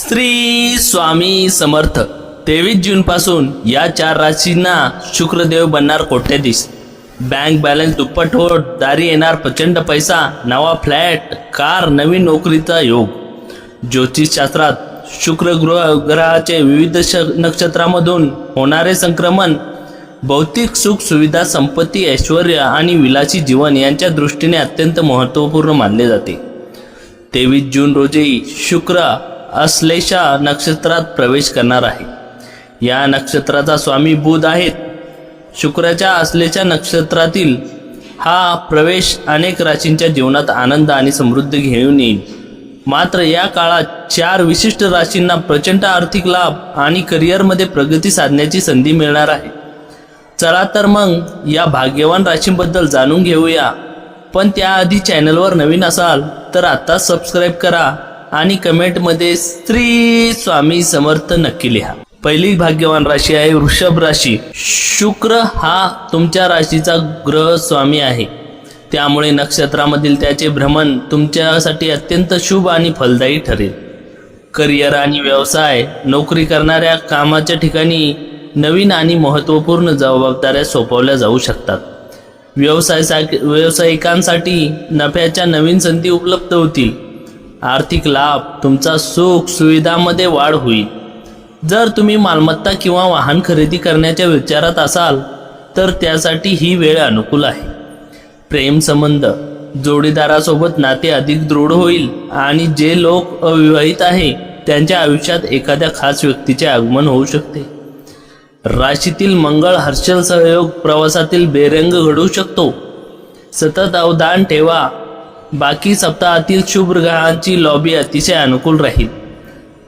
श्री स्वामी समर्थ. 23 जून पासून या 4 राशींना शुक्रदेव बनणार कोट्याधीश. बँक बॅलन्स दुप्पट होत, दारी येणार प्रचंड पैसा, नवा फ्लॅट, कार, नवीन नोकरीचा योग. ज्योतिषशास्त्रात शुक्र ग्रहाचे विविध नक्षत्रामधून होणारे संक्रमण भौतिक सुख सुविधा, संपत्ती, ऐश्वर्य आणि विलासी जीवन यांच्या दृष्टीने अत्यंत महत्त्वपूर्ण मानले जाते. 23 जून रोजी शुक्र अश्लेषा नक्षत्रात प्रवेश करणार आहे. या नक्षत्राचा स्वामी बुध आहेत. शुक्राच्या अश्लेषा नक्षत्रातील हा प्रवेश अनेक राशींच्या जीवनात आनंद आणि समृद्धी घेऊन येईल. मात्र या काळात 4 विशिष्ट राशींना प्रचंड आर्थिक लाभ आणि करिअरमध्ये प्रगती साधण्याची संधी मिळणार आहे. चला तर मग या भाग्यवान राशींबद्दल जाणून घेऊया. पण त्याआधी चॅनलवर नवीन असाल तर आता सबस्क्राईब करा आणि कमेंटमध्ये श्री स्वामी समर्थ नक्की लिहा. पहिली भाग्यवान राशी आहे वृषभ राशी. शुक्र हा तुमच्या राशीचा ग्रह स्वामी आहे. त्यामुळे नक्षत्रामधील त्याचे भ्रमण तुमच्यासाठी अत्यंत शुभ आणि फलदायी ठरेल. करिअर आणि व्यवसाय, नोकरी करणाऱ्या कामाच्या ठिकाणी नवीन आणि महत्त्वपूर्ण जबाबदाऱ्या सोपवल्या जाऊ शकतात. व्यावसायिकांसाठी नफ्याच्या नवीन संधी उपलब्ध होतील. आर्थिक लाभ, तुमचा सुख सुविधामध्ये वाढ होईल. जर तुम्ही मालमत्ता किंवा वाहन खरेदी करण्याच्या विचारात असाल तर त्यासाठी ही वेळ अनुकूल आहे. प्रेम संबंध, जोडीदारासोबत नाते अधिक दृढ होईल आणि जे लोक अविवाहित आहे त्यांच्या आयुष्यात एखाद्या खास व्यक्तीचे आगमन होऊ शकते. राशीतील मंगळ हर्षल सहयोग प्रवासातील बेरंग घडवू शकतो. सतत अवधान ठेवा. बाकी सप्ताहातील शुभ ग्रहांची लॉबी अतिशय अनुकूल राहील.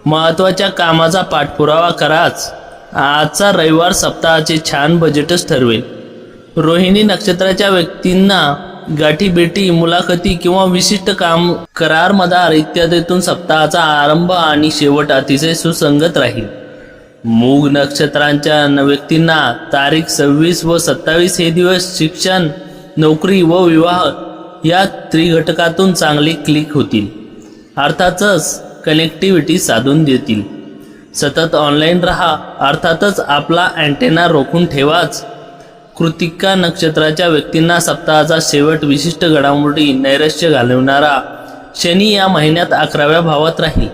महत्त्वाच्या कामाचा पाठपुरावा कराच. आजचा रविवार सप्ताहाचे छान बजेटच ठरवेल. रोहिणी नक्षत्राच्या व्यक्तींना गाठीभेटी, मुलाखती किंवा विशिष्ट काम, करार, मदार इत्यादीतून सप्ताहाचा आरंभ आणि शेवट अतिशय सुसंगत राहील. मूग नक्षत्रांच्या व्यक्तींना तारीख 26 व 27 हे दिवस शिक्षण, नोकरी व विवाह या त्रिघटकातून चांगले क्लिक होतील. अर्थातच कनेक्टिव्हिटी साधून देतील. सतत ऑनलाईन राहा. अर्थातच आपला अँटेना रोखून ठेवाच. कृतिका नक्षत्राच्या व्यक्तींना सप्ताहाचा शेवट विशिष्ट घडामोडी नैराश्य घालवणारा शनी या महिन्यात 11व्या भावात राहील.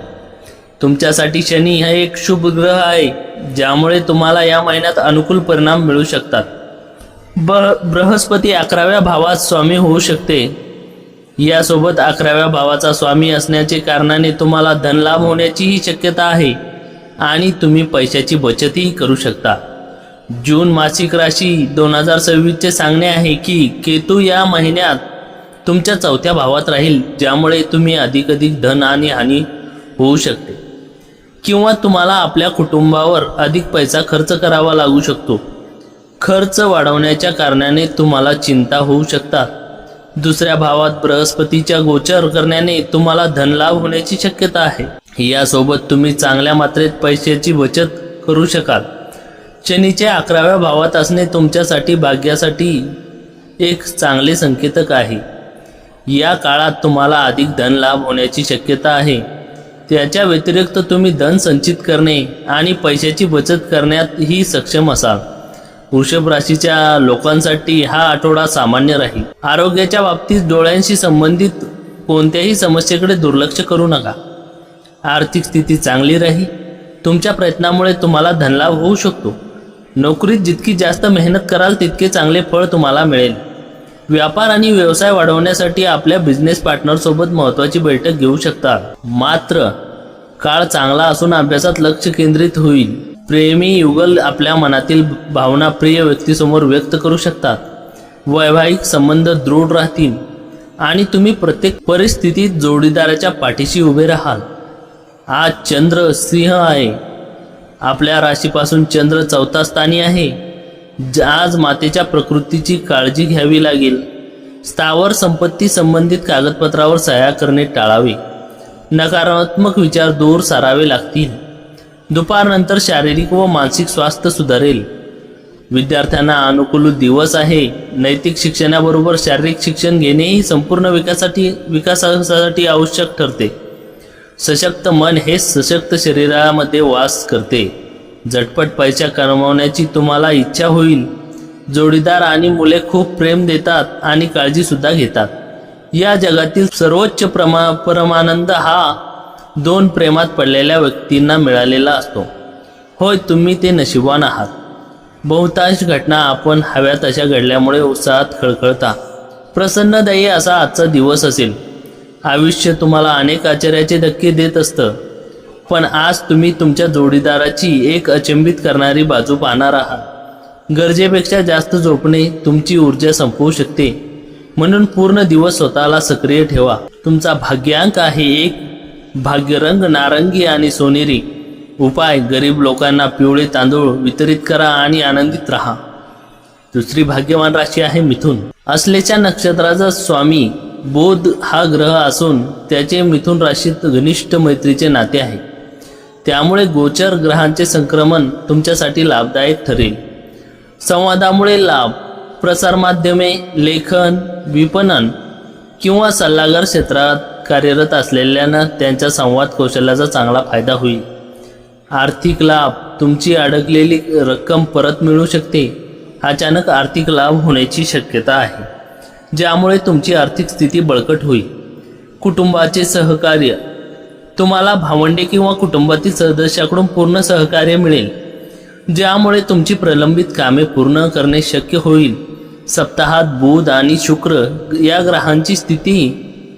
तुमच्यासाठी शनी हा एक शुभ ग्रह आहे, ज्यामुळे तुम्हाला या महिन्यात अनुकूल परिणाम मिळू शकतात. बृहस्पती 11व्या भावात स्वामी होऊ शकते. यासोबत 11व्या भावाचा स्वामी असण्याचे कारणाने तुम्हाला धनलाभ होण्याचीही शक्यता आहे आणि तुम्ही पैशाची बचतही करू शकता. जून मासिक राशी 2026 सांगणे आहे की केतू या महिन्यात तुमच्या 4थ्या भावात राहील, ज्यामुळे तुम्ही अधिक धन आणि हानी होऊ शकते किंवा तुम्हाला आपल्या कुटुंबावर अधिक पैसा खर्च करावा लागू शकतो. खर्च वाढवण्याच्या कारणाने तुम्हाला चिंता होऊ शकतात. 2ऱ्या भावात बृहस्पतीच्या गोचर करण्याने तुम्हाला धनलाभ होण्याची शक्यता आहे. यासोबत तुम्ही चांगल्या मात्रेत पैशाची बचत करू शकाल. शनीचे 11व्या भावात असणे तुमच्यासाठी भाग्यासाठी एक चांगले संकेतक आहे. या काळात तुम्हाला अधिक धनलाभ होण्याची शक्यता आहे. त्याच्या व्यतिरिक्त तुम्ही धन संचित करणे आणि पैशाची बचत करण्यातही सक्षम असाल. वृषभ राशीच्या लोकांसाठी हा आठवडा सामान्य राहील. आरोग्याच्या बाबतीत डोळ्यांशी संबंधित कोणत्याही समस्येकडे दुर्लक्ष करू नका. आर्थिक स्थिती चांगली राहील. तुमच्या प्रयत्नामुळे तुम्हाला धनलाभ होऊ शकतो. नोकरीत जितकी जास्त मेहनत कराल तितके चांगले फळ तुम्हाला मिळेल. व्यापार आणि व्यवसाय वाढवण्यासाठी आपल्या बिझनेस पार्टनरसोबत महत्त्वाची बैठक घेऊ शकता. मात्र काळ चांगला असून अभ्यासात लक्ष केंद्रित होईल. प्रेमी युगल आपल्या मनातील भावना प्रिय व्यक्तीसमोर व्यक्त करू शकतात. वैवाहिक संबंध दृढ राहतील आणि तुम्ही प्रत्येक परिस्थितीत जोडीदाराच्या पाठीशी उभे राहाल. आज चंद्र सिंह आहे. आपल्या राशीपासून चंद्र 4थ्या स्थानी आहे. आज मातेच्या प्रकृतीची काळजी घ्यावी लागेल. स्थावर संपत्ती संबंधित कागदपत्रावर सह्या करणे टाळावे. नकारात्मक विचार दूर सारावे लागतील. दुपारनंतर शारीरिक व मानसिक स्वास्थ्य सुधारेल. विद्यार्थ्यांना अनुकूल दिवस आहे. नैतिक शिक्षणाबरोबर शारीरिक शिक्षण घेणेही संपूर्ण विकासासाठी आवश्यक ठरते. सशक्त मन हे सशक्त शरीरामध्ये वास करते. झटपट पैसा कमवण्याची तुम्हाला इच्छा होईल. जोडीदार आणि मुले खूप प्रेम देतात आणि काळजीसुद्धा घेतात. या जगातील सर्वोच्च परमानंद हा दोन प्रेमात पडलेल्या व्यक्तींना मिळालेला असतो. होय, तुम्ही ते नशीबवान आहात. बहुतांश घटना आपण हव्या तशा घडल्यामुळे उत्साहात खळखळता. प्रसन्नदायी असा आजचा दिवस असेल. आयुष्य तुम्हाला अनेक आश्चर्याचे धक्के देत असतं, पण आज तुम्ही तुमच्या जोडीदाराची एक अचंबित करणारी बाजू पाहणार आहात. गरजेपेक्षा जास्त झोपणे तुमची ऊर्जा संपवू शकते, म्हणून पूर्ण दिवस स्वतःला सक्रिय ठेवा. तुमचा भाग्यांक आहे 1. भाग्यरंग नारंगी आणि सोनेरी. उपाय: गरीब लोकांना पिवळे तांदूळ वितरित करा आणि आनंदित राहा. दुसरी भाग्यवान राशी आहे मिथुन. असलेच्या नक्षत्राचा स्वामी बुध हा ग्रह असून त्याचे मिथुन राशीत घनिष्ठ मैत्रीचे नाते आहे. त्यामुळे गोचर ग्रहांचे संक्रमण तुमच्यासाठी लाभदायक ठरेल. संवादामुळे लाभ: प्रसारमाध्यमे, लेखन, विपणन किंवा सल्लागार क्षेत्रात कार्यरत असलेल्यांना त्यांच्या संवाद कौशल्याचा चांगला फायदा होईल. आर्थिक लाभ: तुमची अडकलेली रक्कम परत मिळू शकते. अचानक आर्थिक लाभ होण्याची शक्यता आहे, ज्यामुळे तुमची आर्थिक स्थिती बळकट होईल. कुटुंबाचे सहकार्य: तुम्हाला भावंडे किंवा कुटुंबातील सदस्याकडून पूर्ण सहकार्य मिळेल, ज्यामुळे तुमची प्रलंबित कामे पूर्ण करणे शक्य होईल. सप्ताहात बुध आणि शुक्र या ग्रहांची स्थिती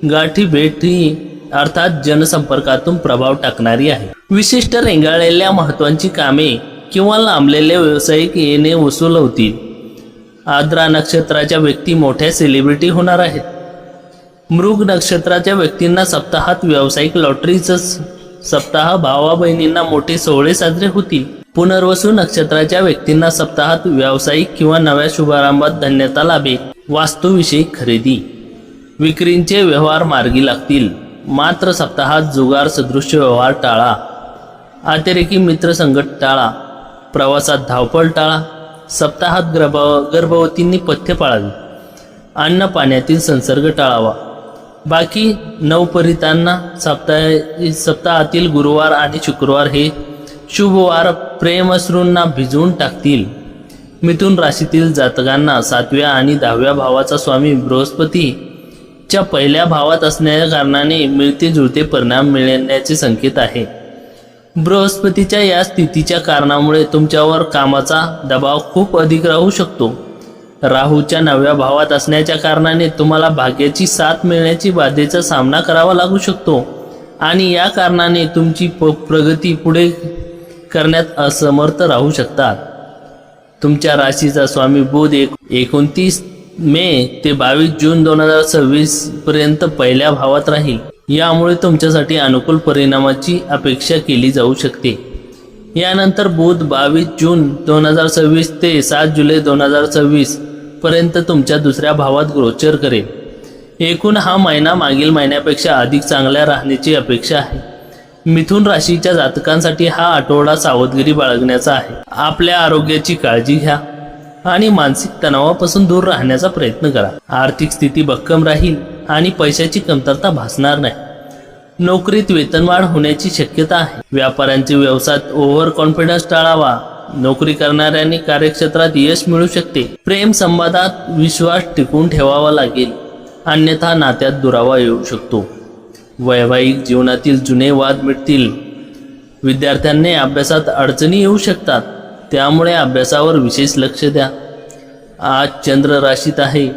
गाठी भेटी अर्थात जनसंपर्कातून प्रभाव टाकणारी आहे. विशिष्ट रेंगाळलेल्या महत्त्वाची कामे किंवा लांबलेले व्यावसायिक येणे वसूल होतील. आद्रा नक्षत्राच्या व्यक्ती मोठ्या सेलिब्रिटी होणार आहेत. मृग नक्षत्राच्या व्यक्तींना सप्ताहात व्यावसायिक लॉटरीचं सप्ताह. भावा बहिणींना मोठे सोहळे साजरे होतील. पुनर्वसू नक्षत्राच्या व्यक्तींना सप्ताहात व्यावसायिक किंवा नव्या शुभारंभात धन्यता लाभेल. वास्तूविषयी खरेदी विक्रींचे व्यवहार मार्गी लागतील. मात्र सप्ताहात जुगार सदृश्य व्यवहार टाळा. अतिरेकी मित्रसंगत टाळा. प्रवासात धावपळ टाळा. सप्ताहात गर्भवतींनी पथ्य पाळावी. अन्न पाण्यातील संसर्ग टाळावा. बाकी नवपरितांना सप्ताहातील गुरुवार आणि शुक्रवार हे शुभवार प्रेमश्रूंना भिजवून टाकतील. मिथुन राशीतील जातकांना 7व्या आणि 10व्या भावाचा स्वामी बृहस्पती च्या पहिल्या भावात असण्याच्या कारणाने मिळते जुळते परिणाम मिळण्याचे संकेत आहे. बृहस्पतीच्या या स्थितीच्या कारणामुळे तुमच्यावर कामाचा दबाव खूप अधिक राहू शकतो. राहूच्या 9व्या भावात असण्याच्या कारणाने तुम्हाला भाग्याची साथ मिळण्याची बाधेचा सामना करावा लागू शकतो आणि या कारणाने तुमची प्रगती पुढे करण्यात असमर्थ राहू शकतात. तुमच्या राशीचा स्वामी बुध 29 मे ते 22 जून 2026 पर्यंत पहिल्या भावात राहील. यामुळे तुमच्यासाठी अनुकूल परिणामाची अपेक्षा केली जाऊ शकते. यानंतर बुध 22 जून 2026 ते 7 जुलै 2026 पर्यंत तुमच्या दुसऱ्या भावात गोचर करेल. एकूण हा महिना मागील महिन्यापेक्षा अधिक चांगल्या राहण्याची अपेक्षा आहे. मिथुन राशीच्या जातकांसाठी हा आठवडा सावधगिरी बाळगण्याचा आहे. आपल्या आरोग्याची काळजी घ्या आणि मानसिक तणावापासून दूर राहण्याचा प्रयत्न करा. आर्थिक स्थिती भक्कम राहील आणि पैशाची कमतरता भासणार नाही. नोकरीत वेतनवाढ होण्याची शक्यता आहे. व्यापाऱ्यांचे व्यवसायात ओव्हर कॉन्फिडन्स टाळावा. नोकरी करणाऱ्यांनी कार्यक्षेत्रात यश मिळू शकते. प्रेम संवादात विश्वास टिकवून ठेवावा लागेल, अन्यथा नात्यात दुरावा येऊ शकतो. वैवाहिक जीवनातील जुने वाद मिटतील. विद्यार्थ्यांनी अभ्यासात अडचणी येऊ शकतात, त्यामुळे अभ्यासावर विशेष लक्ष द्या. आज चंद्र राशीत आहे.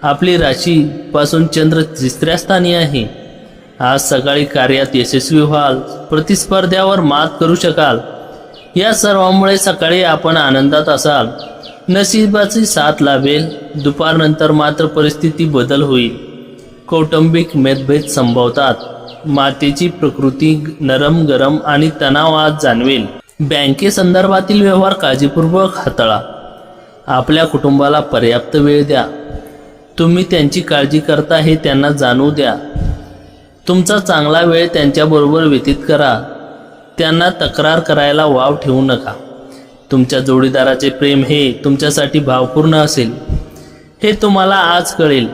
आपली राशीपासून चंद्र 3ऱ्या स्थानी आहे. आज सकाळी कार्यात यशस्वी व्हाल. प्रतिस्पर्ध्यावर मात करू शकाल. या सर्वांमुळे सकाळी आपण आनंदात असाल. नशिबाची साथ लाभेल. दुपारनंतर मात्र परिस्थिती बदल होईल. कौटुंबिक मतभेद संभवतात. मातेची प्रकृती नरम गरम आणि तणाव आज जाणवेल. बँकेसंदर्भातील व्यवहार काळजीपूर्वक हाताळा. आपल्या कुटुंबाला पर्याप्त वेळ द्या. तुम्ही त्यांची काळजी करता हे त्यांना जाणू द्या. तुमचा चांगला वेळ त्यांच्याबरोबर व्यतीत करा. त्यांना तक्रार करायला वाव ठेवू नका. तुमच्या जोडीदाराचे प्रेम हे तुमच्यासाठी भावपूर्ण असेल हे तुम्हाला आज कळेल.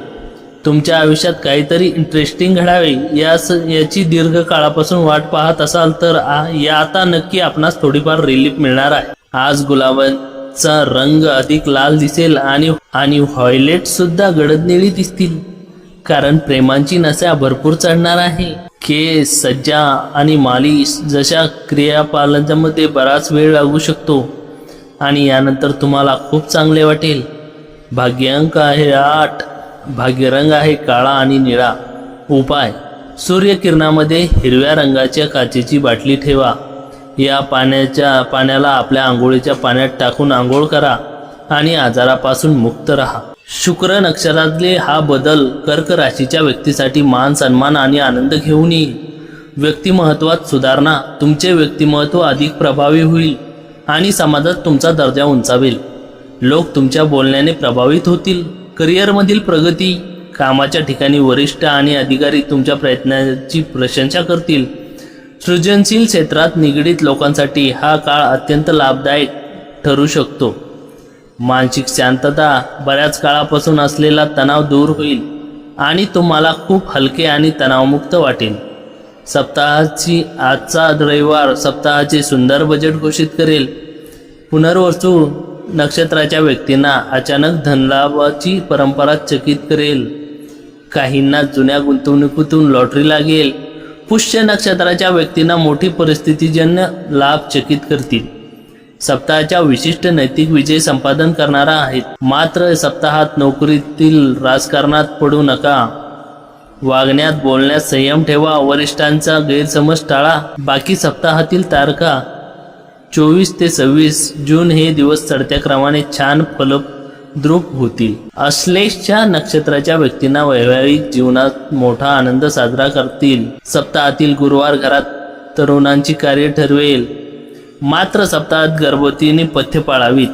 तुमच्या आयुष्यात काहीतरी इंटरेस्टिंग घडावे याची दीर्घ काळापासून वाट पाहत असाल तर आता नक्की आपणास थोडीफार रिलीफ मिळणार आहे. आज गुलाबाचा रंग अधिक लाल दिसेल आणि व्हायलेट सुद्धा गडद निळी दिसतील, कारण प्रेमाची नशा भरपूर चढणार आहे. केस, सज्जा आणि मालिश जशा क्रियापालनामध्ये बराच वेळ लागू शकतो आणि यानंतर तुम्हाला खूप चांगले वाटेल. भाग्यांक आहे 8. भाग्यरंग आहे काळा आणि निळा. उपाय: सूर्यकिरणामध्ये हिरव्या रंगाच्या काचेची बाटली ठेवा. या पाण्याला आपल्या आंघोळीच्या पाण्यात टाकून आंघोळ करा आणि आजारापासून मुक्त राहा. शुक्र नक्षत्रातले हा बदल कर्क राशीच्या व्यक्तीसाठी मान सन्मान आणि आनंद घेऊन येईल. व्यक्तिमत्वात सुधारणा: तुमचे व्यक्तिमत्व अधिक प्रभावी होईल आणि समाजात तुमचा दर्जा उंचावेल. लोक तुमच्या बोलण्याने प्रभावित होतील. करिअरमधील प्रगती: कामाच्या ठिकाणी वरिष्ठ आणि अधिकारी तुमच्या प्रयत्नांची प्रशंसा करतील. सृजनशील क्षेत्रात निगडीत लोकांसाठी हा काळ अत्यंत लाभदायक ठरू शकतो. मानसिक शांतता: बऱ्याच काळापासून असलेला तणाव दूर होईल आणि तुम्हाला खूप हलके आणि तणावमुक्त वाटेल. आजचा रविवार सप्ताहाचे सुंदर बजेट घोषित करेल. पुनर्वसू नक्षत्राच्या व्यक्तींना अचानक धनलाभाची परंपरा चकित करेल. काहींना जुन्या गुंतवणुकीतून लॉटरी लागेल. पुष्य नक्षत्राच्या व्यक्तींना मोठी परिस्थितीजन्य लाभ चकित करतील. सप्ताहाच्या विशिष्ट नैतिक विजय संपादन करणारा आहेत. मात्र सप्ताहात नोकरीतील राजकारणात पडू नका. वागण्यात बोलण्यात संयम ठेवा. वरिष्ठांचा गैरसमज टाळा. बाकी सप्ताहातील तारखा 24 ते 26 जून हे दिवस चढत्या क्रमाने छान फलद्रूप होतील. अश्लेषच्या नक्षत्राच्या व्यक्तींना वैवाहिक जीवनात मोठा आनंद साजरा करतील. सप्ताहातील गुरुवार घरात तरुणांची कार्य ठरवेल. मात्र सप्ताहात गर्भवतीने पथ्य पाळावीत.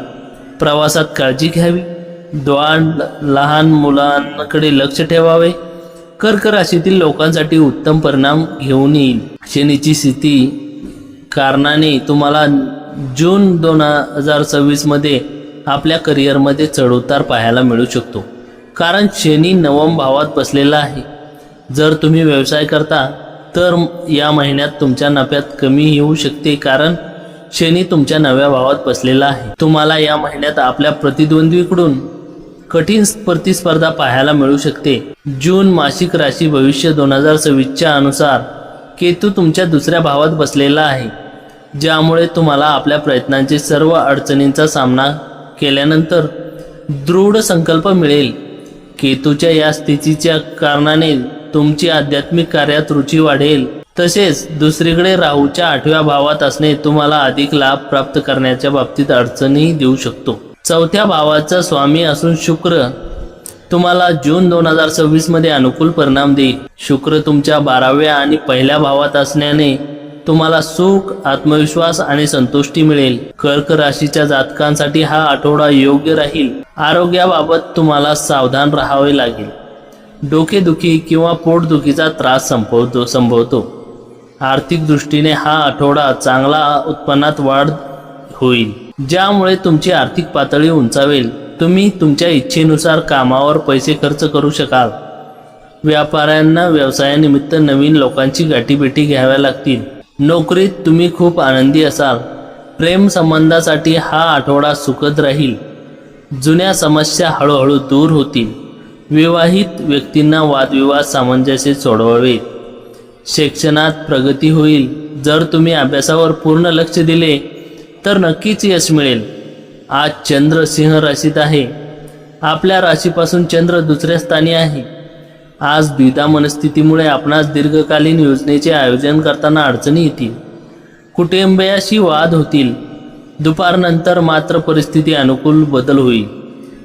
प्रवासात काळजी घ्यावी. लहान मुलांकडे लक्ष ठेवावे. कर्क राशीतील लोकांसाठी उत्तम परिणाम घेऊन येईल. शनीची स्थिती कारणाने तुम्हाला जून 2026 मध्ये आपल्या करिअरमध्ये चढउतार पाहायला मिळू शकतो, कारण शनी 9व्या भावात बसलेला आहे. जर तुम्ही व्यवसाय करता तर या महिन्यात तुमच्या नफ्यात कमी येऊ शकते, कारण शनी तुमच्या 9व्या भावात बसलेला आहे. तुम्हाला या महिन्यात आपल्या प्रतिद्वंद्वीकडून कठीण प्रतिस्पर्धा पाहायला मिळू शकते. जून मासिक राशी भविष्य 2026च्या अनुसार केतू तुमच्या 2ऱ्या भावात बसलेला आहे, ज्यामुळे तुम्हाला आपल्या प्रयत्नांचे सर्व अडचणींचा सामना केल्यानंतर दृढ संकल्प मिळेल. केतूच्या या स्थितीच्या कारणाने तुमची आध्यात्मिक कार्यात रुची वाढेल. तसेच दुसरीकडे राहूच्या 8व्या भावात असणे तुम्हाला अधिक लाभ प्राप्त करण्याच्या बाबतीत अडचणी देऊ शकतो. 4थ्या भावाचा स्वामी असून शुक्र तुम्हाला जून 2026 मध्ये अनुकूल परिणाम देईल. शुक्र तुमच्या 12व्या आणि 1ल्या भावात असण्याने तुम्हाला सुख, आत्मविश्वास आणि संतुष्टी मिळेल. कर्क राशीच्या जातकांसाठी हा आठवडा योग्य राहील. आरोग्याबाबत तुम्हाला सावधान राहावे लागेल. डोकेदुखी किंवा पोटदुखीचा त्रास संभवतो. आर्थिक दृष्टीने हा आठवडा चांगला उत्पन्नात वाढ होईल, ज्यामुळे तुमची आर्थिक पातळी उंचावेल. तुम्ही तुमच्या इच्छेनुसार कामावर पैसे खर्च करू शकाल. व्यापाऱ्यांना व्यवसायानिमित्त नवीन लोकांची गाठीभेटी घ्याव्या लागतील. नोकरीत तुम्ही खूप आनंदी असाल. प्रेम संबंधासाठी हा आठवडा सुखद राहील. जुन्या समस्या हळूहळू दूर होतील. विवाहित व्यक्तींना वादविवाद सामंजस्य सोडवावेत. शिक्षणात प्रगती होईल. जर तुम्ही अभ्यासावर पूर्ण लक्ष दिले तर नक्कीच यश मिळेल. आज चंद्र सिंह राशीत आहे. आपल्या राशीपासून चंद्र 2ऱ्या स्थानी आहे. आज द्विधा मनस्थितीमुळे आपणास दीर्घकालीन योजनेचे आयोजन करताना अडचणी येतील. कुटुंबियाशी वाद होतील. दुपारनंतर मात्र परिस्थिती अनुकूल बदल होईल.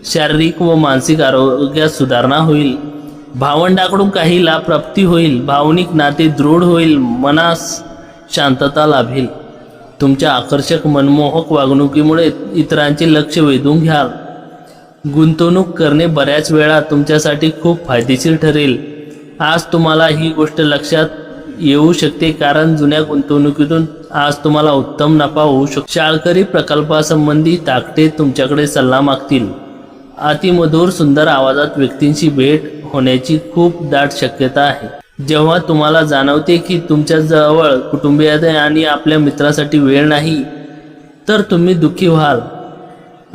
शारीरिक व मानसिक आरोग्यात सुधारणा होईल. भावंडाकडून काही लाभ प्राप्ती होईल. भावनिक नाते दृढ होईल. मनास शांतता लाभेल. तुमच्या आकर्षक मनमोहक वागणुकीमुळे इतरांचे लक्ष वेधून घ्याल. गुंतवणूक करणे बऱ्याच वेळा तुमच्यासाठी खूप फायदेशीर ठरेल. आज तुम्हाला ही गोष्ट लक्षात येऊ शकते, कारण जुन्या गुंतवणुकीतून आज तुम्हाला उत्तम नफा होऊ शकतो. शाळकरी प्रकल्पासंबंधी धाकटे तुमच्याकडे सल्ला मागतील. अतिमधुर सुंदर आवाजात व्यक्तींशी भेट होण्याची खूप दाट शक्यता आहे. जेव्हा तुम्हाला जाणवते की तुमच्या जवळ कुटुंबियात आणि आपल्या मित्रासाठी वेळ नाही, तर तुम्ही दुःखी व्हाल.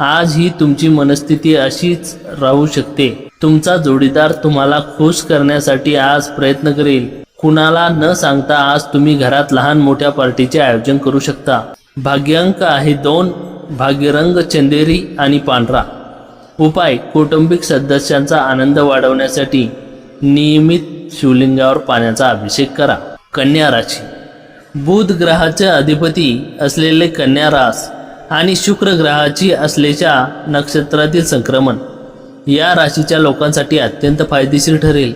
आज ही तुमची मनस्थिती अशीच राहू शकते. तुमचा जोडीदार तुम्हाला खुश करण्यासाठी आज प्रयत्न करेल. कुणाला न सांगता आज तुम्ही घरात लहान मोठ्या पार्टीचे आयोजन करू शकता. भाग्यांक आहे 2. भाग्यरंग चंदेरी आणि पांढरा. उपाय: कौटुंबिक सदस्यांचा आनंद वाढवण्यासाठी नियमित शिवलिंगावर पाण्याचा अभिषेक करा. कन्या राशी. बुध ग्रहाचे अधिपती असलेले कन्या रास आणि शुक्र ग्रहाची असलेल्या नक्षत्रातील संक्रमण या राशीच्या लोकांसाठी अत्यंत फायदेशीर ठरेल.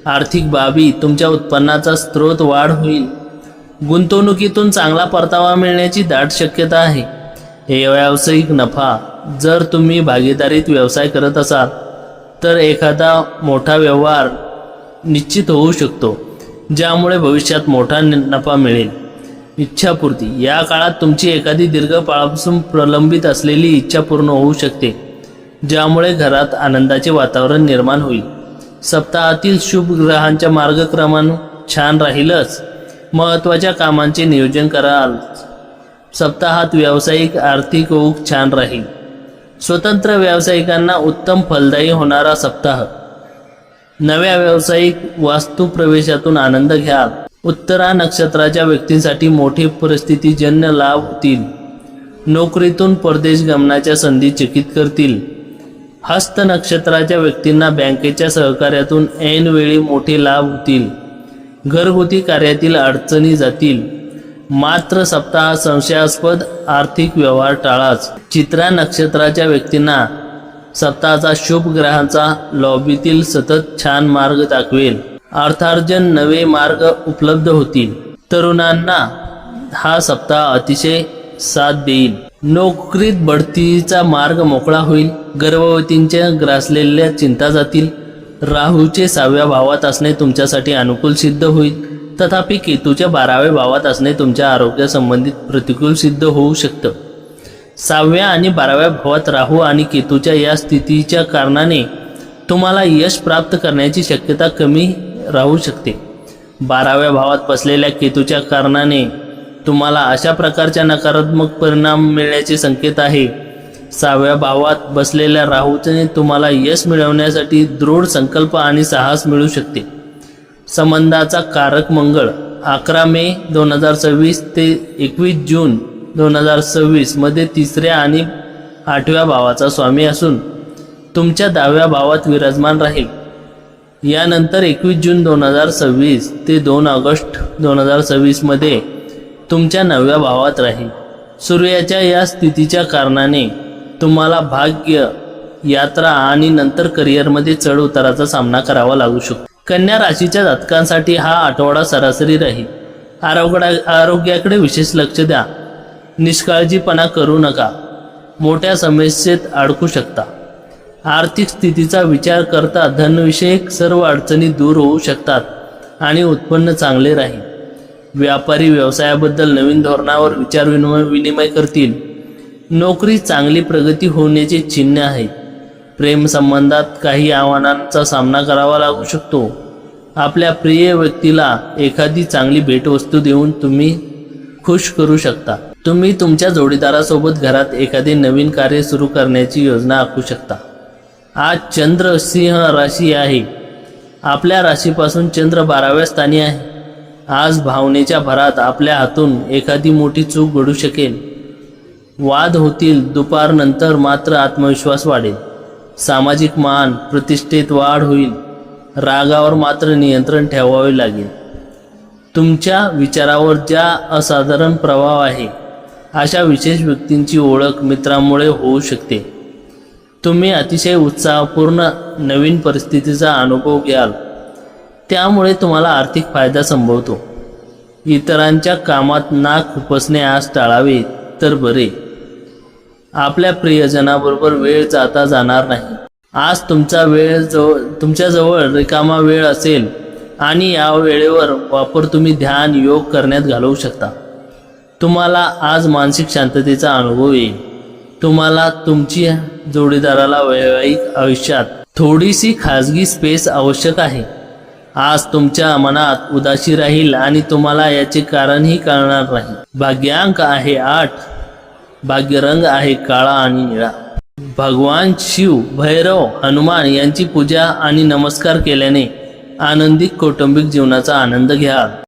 आर्थिक बाबी: तुमच्या उत्पन्नाचा स्रोत वाढ होईल. गुंतवणुकीतून चांगला परतावा मिळण्याची दाट शक्यता आहे. हे व्यावसायिक नफा: जर तुम्ही भागीदारीत व्यवसाय करत असाल तर एखादा मोठा व्यवहार निश्चित होऊ शकतो, ज्यामुळे भविष्यात मोठा नफा मिळेल. इच्छापूर्ती: या काळात तुमची एखादी दीर्घकाळापासून प्रलंबित असलेली इच्छा पूर्ण होऊ शकते, ज्यामुळे घरात आनंदाचे वातावरण निर्माण होईल. सप्ताहातील शुभ ग्रहांच्या मार्गक्रमण छान राहीलच. महत्त्वाच्या कामांचे नियोजन कराल. सप्ताहात व्यावसायिक आर्थिक ओघ छान राहील. स्वतंत्र व्यावसायिकांना उत्तम फलदायी होणारा सप्ताह. नव्या व्यावसायिक वास्तुप्रवेशातून आनंद घ्याल. उत्तरा नक्षत्राच्या व्यक्तींसाठी मोठे परिस्थितीजन्य लाभ होतील. नोकरीतून परदेश गमनाच्या संधी चकित करतील. हस्त नक्षत्राच्या व्यक्तींना बँकेच्या सहकार्यातून ऐनवेळी मोठे लाभ होतील. घरगुती कार्यातील अडचणी जातील. मात्र सप्ताह संशयास्पद आर्थिक व्यवहार टाळाच. चित्रा नक्षत्राच्या व्यक्तींना सप्ताहाचा शुभ ग्रहांचा लॉबीतील सतत छान मार्ग दाखवेल. अर्थार्जन नवे मार्ग उपलब्ध होतील. तरुणांना हा सप्ताह अतिशय साथ देईल. नोकरीत बढतीचा मार्ग मोकळा होईल. गर्भवतींच्या ग्रासलेल्या चिंता जातील. राहूचे 6व्या भावात असणे तुमच्यासाठी अनुकूल सिद्ध होईल. तथापि केतूच्या 12व्या भावात असणे तुमच्या आरोग्यासंबंधित प्रतिकूल सिद्ध होऊ शकतं. 6व्या आणि 12व्या भावात राहू आणि केतूच्या या स्थितीच्या कारणाने तुम्हाला यश प्राप्त करण्याची शक्यता कमी राहू शकते. 12व्या भावात बसलेल्या केतूच्या कारणाने तुम्हाला अशा प्रकारच्या नकारात्मक परिणाम मिळण्याचे संकेत आहे. 6व्या भावात बसलेल्या राहूने तुम्हाला यश मिळवण्यासाठी दृढ संकल्प आणि साहस मिळू शकते. संबंधाचा कारक मंगळ 11 मे 2026 ते 21 जून 2026 मध्ये 3ऱ्या आणि 8व्या भावाचा स्वामी असून तुमच्या 10व्या भावात विराजमान राहील. यानंतर 21 जून 2026 ते 2 ऑगस्ट 2026 मध्ये तुमच्या 9व्या भावात राहील. सूर्याच्या या स्थितीच्या कारणाने तुम्हाला भाग्य, यात्रा आणि नंतर करिअरमध्ये चढ उताराचा सामना करावा लागू शकतो. कन्या राशीच्या जातकांसाठी हा आठवडा सरासरी राहील. आरोग्याकडे विशेष लक्ष द्या. निष्काळजीपणा करू नका. मोठ्या समस्येत अडकू शकता. आर्थिक स्थितीचा विचार करता धनविषयक सर्व अडचणी दूर होऊ शकतात आणि उत्पन्न चांगले राहील. व्यापारी व्यवसायाबद्दल नवीन धोरणावर विचार विनिमय करतील. नोकरी चांगली प्रगती होण्याचे चिन्ह आहेत. प्रेम संबंधात काही आव्हानांचा सामना करावा लागू शकतो. आपल्या प्रिय व्यक्तीला एखादी चांगली भेटवस्तू देऊन तुम्ही खुश करू शकता. तुम्ही तुमच्या जोडीदारासोबत घरात एखादे नवीन कार्य सुरू करण्याची योजना आखू शकता. आज चंद्र सिंह राशी आहे. आपल्या राशीपासून चंद्र 12व्या स्थानी आहे. आज भावनेच्या भरात आपल्या हातून एखादी मोठी चूक घडू शकेल. वाद होतील. दुपारनंतर मात्र आत्मविश्वास वाढेल. सामाजिक मान प्रतिष्ठेत वाढ होईल. रागावर मात्र नियंत्रण ठेवावे लागेल. तुमच्या विचारावर ज्या असाधारण प्रभाव आहे अशा विशेष व्यक्तींची ओळख मित्रांमुळे होऊ शकते. तुम्ही अतिशय उत्साहपूर्ण नवीन परिस्थितीचा अनुभव घ्याल. त्यामुळे तुम्हाला आर्थिक फायदा संभवतो. इतरांच्या कामात नाक खुपसणे आज टाळावे तर बरे. आपल्या प्रियजनाबरोबर वेळ जाता जाणार नाही. आज तुमच्याजवळ रिकामा वेळ असेल आणि या वेळेवर वापर तुम्ही ध्यान योग करण्यात घालवू शकता. तुम्हाला आज मानसिक शांततेचा अनुभव येईल. तुम्हाला तुमच्या जोडीदाराला वैवाहिक आयुष्यात थोडीशी खाजगी स्पेस आवश्यक आहे. आज तुमच्या मनात उदासी राहील आणि तुम्हाला याचे कारणही कळणार नाही. भाग्यांक आहे 8. भाग्यरंग आहे काळा आणि निळा. भगवान शिव, भैरव, हनुमान यांची पूजा आणि नमस्कार केल्याने आनंदी कौटुंबिक जीवनाचा आनंद घ्या.